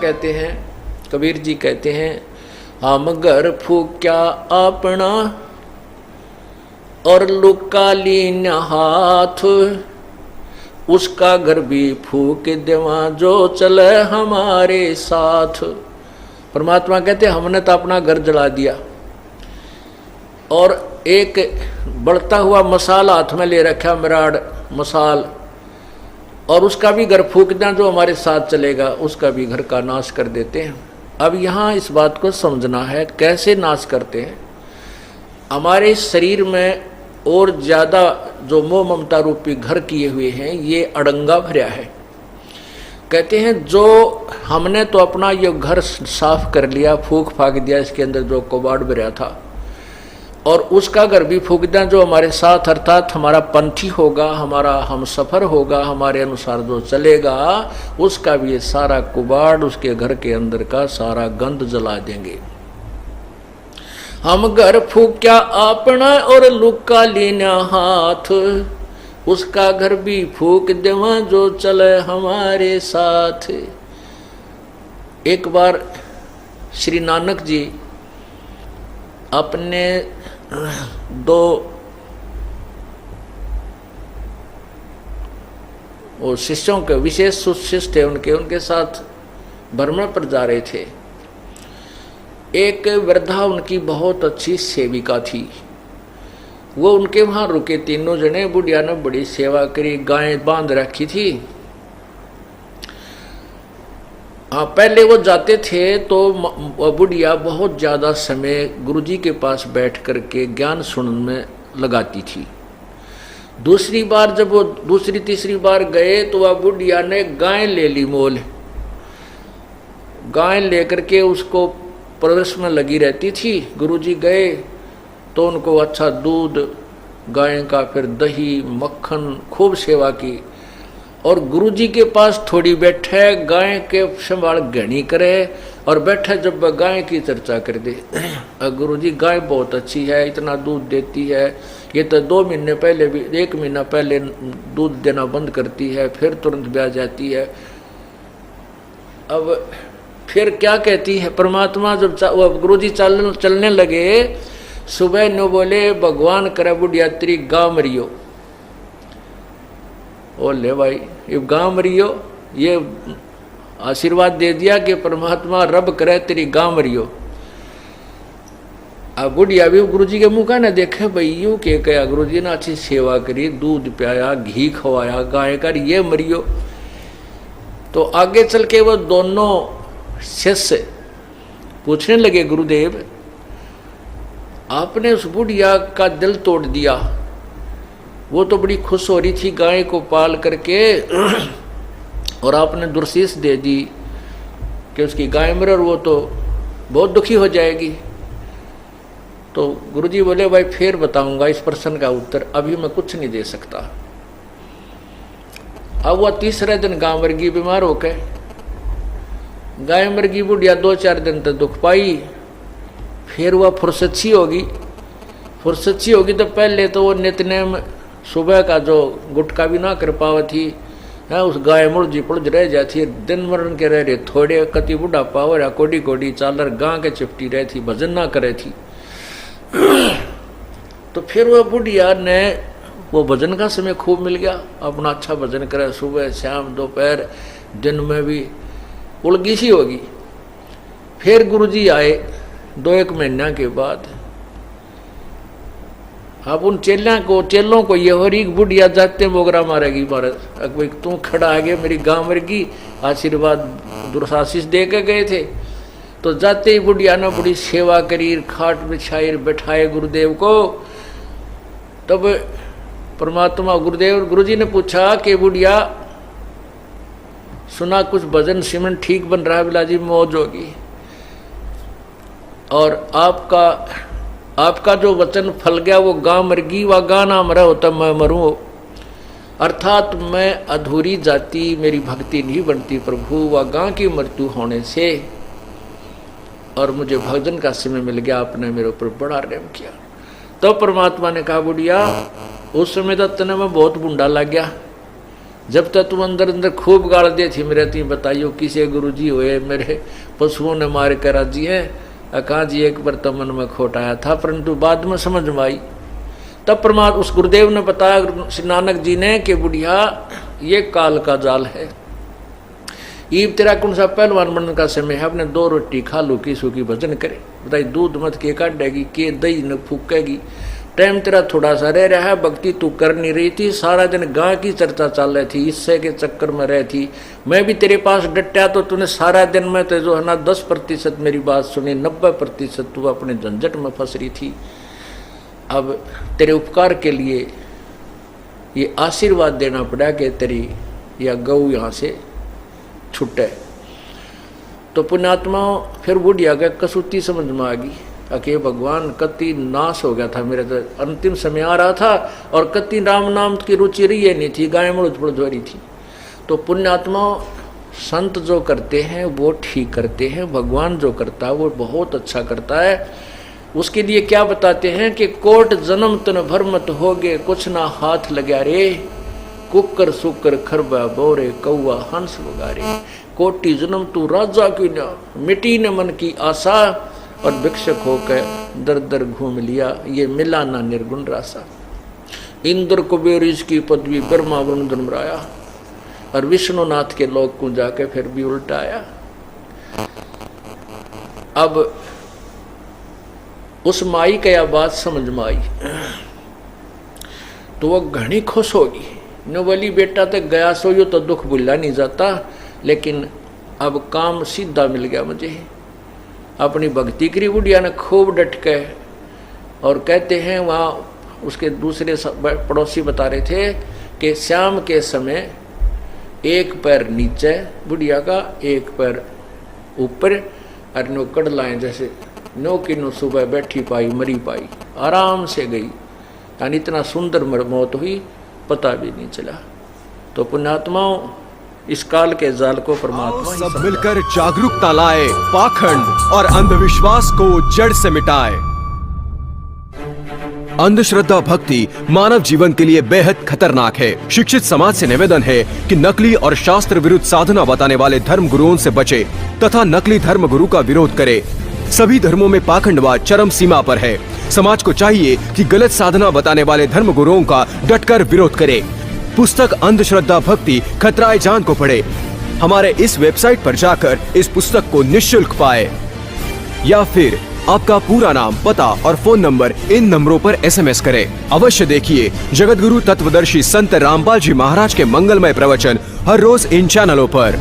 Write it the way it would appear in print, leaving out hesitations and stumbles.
कहते हैं, कबीर जी कहते हैं, हम घर फूक्या अपना और लुका लीन हाथ, उसका घर भी फूक देवा जो चले हमारे साथ। परमात्मा कहते हमने तो अपना घर जला दिया और एक बढ़ता हुआ मसाल हाथ में ले रखा, मिराड मसाल, और उसका भी घर फूक दें जो हमारे साथ चलेगा, उसका भी घर का नाश कर देते हैं। अब यहाँ इस बात को समझना है कैसे नाश करते हैं। हमारे शरीर में और ज़्यादा जो मोह ममता रूपी घर किए हुए हैं ये अड़ंगा भरा है। कहते हैं जो हमने तो अपना ये घर साफ कर लिया, फूक फाक दिया इसके अंदर जो कबाड़ भरा था, और उसका घर भी फूक दें जो हमारे साथ, अर्थात हमारा पंथी होगा, हमारा हम सफ़र होगा, हमारे अनुसार जो चलेगा, उसका भी ये सारा कुबाड़, उसके घर के अंदर का सारा गंद जला देंगे। हम घर फूक्या अपना और लुका लीना हाथ, उसका घर भी फूक देवा जो चले हमारे साथ। एक बार श्री नानक जी अपने दो वो शिष्यों के, विशेष शिष्य थे उनके साथ भ्रमण पर जा रहे थे। एक वृद्धा उनकी बहुत अच्छी सेविका थी, वो उनके वहाँ रुके, तीनों जने। बुढ़िया ने बड़ी सेवा करी, गायें बांध रखी थी। हाँ, पहले वो जाते थे तो बुढ़िया बहुत ज़्यादा समय गुरुजी के पास बैठ करके ज्ञान सुनने में लगाती थी। दूसरी बार जब वो दूसरी तीसरी बार गए तो वह बुढ़िया ने गाय ले ली मोल। गाय लेकर के उसको परवरिश में लगी रहती थी। गुरुजी गए तो उनको अच्छा दूध, गाय का, फिर दही मक्खन, खूब सेवा की। और गुरुजी के पास थोड़ी बैठे, गाय के संभाल घनी करे, और बैठे जब गाय की चर्चा कर दे। गुरुजी गाय बहुत अच्छी है, इतना दूध देती है, ये तो 2 महीने पहले भी, 1 महीना पहले दूध देना बंद करती है, फिर तुरंत ब्याह जाती है। अब फिर क्या कहती है परमात्मा, जब गुरुजी चलने लगे, सुबह नो बोले भगवान करे बुढ़िया तेरी गाँव मरियो। ओ ले भाई, ये गाँव मरियो, ये आशीर्वाद दे दिया कि परमात्मा रब करे तेरी गाँव मरियो। अब बुढ़िया भी गुरुजी के मुँह का ना देखे, भाई यूँ के कहा, गुरुजी ने अच्छी सेवा करी, दूध पियाया, घी खवाया, गाय कर, ये मरियो। तो आगे चल के वो दोनों शिष्य पूछने लगे, गुरुदेव आपने उस बुढ़िया का दिल तोड़ दिया, वो तो बड़ी खुश हो रही थी गाय को पाल करके, और आपने दुर्शीष दे दी कि उसकी गाय मरे और वो तो बहुत दुखी हो जाएगी। तो गुरुजी बोले भाई फिर बताऊंगा इस प्रश्न का उत्तर, अभी मैं कुछ नहीं दे सकता। अब वह तीसरे दिन गाय मर गई, बीमार होकर गाय मर गई। बुढ़िया 2-4 दिन तक दुख पाई, फिर वह फुर्सत होगी। तो पहले तो वो नितनेम सुबह का जो गुटका भी ना कर पावा थी, है उस गाय मुर्जी पुलझ रह जाती, दिन मरण के रह रहे, थोड़े कति बुढ़ापा हो रहा, कोडी कोडी चालर गां के चिपटी रही थी, भजन ना करे थी। तो फिर वह बुढ़िया ने वो भजन का समय खूब मिल गया, अपना अच्छा भजन करे, सुबह शाम दोपहर दिन में भी उलगी सी होगी। फिर गुरुजी आए 2-1 महीना के बाद। अब उन चेलों को ये हो रही बुढ़िया जाते मोगरा मारेगी भारत, भाई तू खड़ा आगे मेरी गाँव मरेगी, आशीर्वाद दुर्शाशीष दे के गए थे। तो जाते ही बुढ़िया ने बड़ी सेवा करी, खाट बिछाई, बैठाए गुरुदेव को। तब परमात्मा गुरुजी ने पूछा कि बुढ़िया सुना कुछ भजन सिमरन ठीक बन रहा है, बिलाजी मौज होगी, और आपका जो वचन फल गया वो गां मर गई, वह गां ना मरा होता मैं मरूं। अर्थात मैं अधूरी जाती, मेरी भक्ति नहीं बनती प्रभु, वह गां की मृत्यु होने से, और मुझे भजन का समय मिल गया, आपने मेरे ऊपर बड़ा रहम किया। तो परमात्मा ने कहा बुढ़िया उस समय तो तने में बहुत बुंडा लग गया, जब तक तुम अंदर अंदर खूब गाड़ दे थी मेरे ती बताइयो किसे गुरु जी हुए मेरे पशुओं ने मार कर राजी है अका जी एक बार तो मन में खोट आया था, परंतु बाद में समझ में आई। तब परमात्मा उस गुरुदेव ने बताया श्री नानक जी ने कि बुढ़िया ये काल का जाल है, ईब तेरा कौन सा पहलवान बनने का समय है, अपने 2 रोटी खा लो की सूखी भजन करे, बताई दूध मत के काटेगी के दही न फूकेगी, टाइम तेरा थोड़ा सा रह रहा है, भक्ति तू कर नहीं रही थी, सारा दिन गांव की चर्चा चल रही थी, इससे के चक्कर में रह थी, मैं भी तेरे पास डटा तो तूने सारा दिन में तो जो है ना 10% मेरी बात सुनी, 90% तू अपने झंझट में फंस रही थी। अब तेरे उपकार के लिए ये आशीर्वाद देना पड़ा कि तेरी या गऊ यहाँ से छुटे। तो पुण्यात्मा फिर बुढ़िया का कसौटी समझ में आ गई, अके भगवान कति नाश हो गया था, मेरे तो अंतिम समय आ रहा था और कति राम नाम की रुचि रही नहीं थी, गाय मुड़ हो रही थी। तो पुण्यात्मा संत जो करते हैं वो ठीक करते हैं, भगवान जो करता है वो बहुत अच्छा करता है। उसके लिए क्या बताते हैं कि कोट जन्म तन भर मत होगे, कुछ ना हाथ लगा रे, कुकर सुकर खरबा बोरे कौआ हंस वगारे, कोटि जन्म तू राजा की न मिटी न मन की आशा, और भिक्षक होकर दर दर घूम लिया, ये मिला ना निर्गुण रासा। इंद्र कुबेर इसकी पदवी ब्रह्मा वरुण धर्मराया, और विष्णुनाथ के लोक को जाके फिर भी उल्टा आया। अब उस माई का यह बात समझ में आई तो वह घनी खुश होगी, न बोली बेटा तक गया सो यो तो दुख भूला नहीं जाता, लेकिन अब काम सीधा मिल गया मुझे। अपनी भक्ति करी बुढ़िया ने खूब डट के, और कहते हैं वहाँ उसके दूसरे पड़ोसी बता रहे थे कि शाम के समय एक पैर नीचे बुढ़िया का, एक पैर ऊपर, और नो कड़लाएं जैसे नो की नो सुबह बैठी पाई मरी पाई, आराम से गई, यानी इतना सुंदर मौत हुई पता भी नहीं चला। तो पुण्यात्माओं इस काल के जाल को परमात्मा सब मिलकर जागरूकता लाए, पाखंड और अंधविश्वास को जड़ से मिटाए। अंधश्रद्धा भक्ति मानव जीवन के लिए बेहद खतरनाक है। शिक्षित समाज से निवेदन है कि नकली और शास्त्र विरुद्ध साधना बताने वाले धर्म गुरुओं से बचे तथा नकली धर्म गुरु का विरोध करे। सभी धर्मों में पाखंडवाद चरम सीमा पर है। समाज को चाहिए कि गलत साधना बताने वाले धर्म गुरुओं का डटकर विरोध करे। पुस्तक अंधश्रद्धा भक्ति खतराए जान को पढ़े। हमारे इस वेबसाइट पर जाकर इस पुस्तक को निःशुल्क पाए, या फिर आपका पूरा नाम, पता और फोन नंबर इन नंबरों पर SMS करें। अवश्य देखिए जगतगुरु तत्वदर्शी संत रामपाल जी महाराज के मंगलमय प्रवचन हर रोज इन चैनलों पर।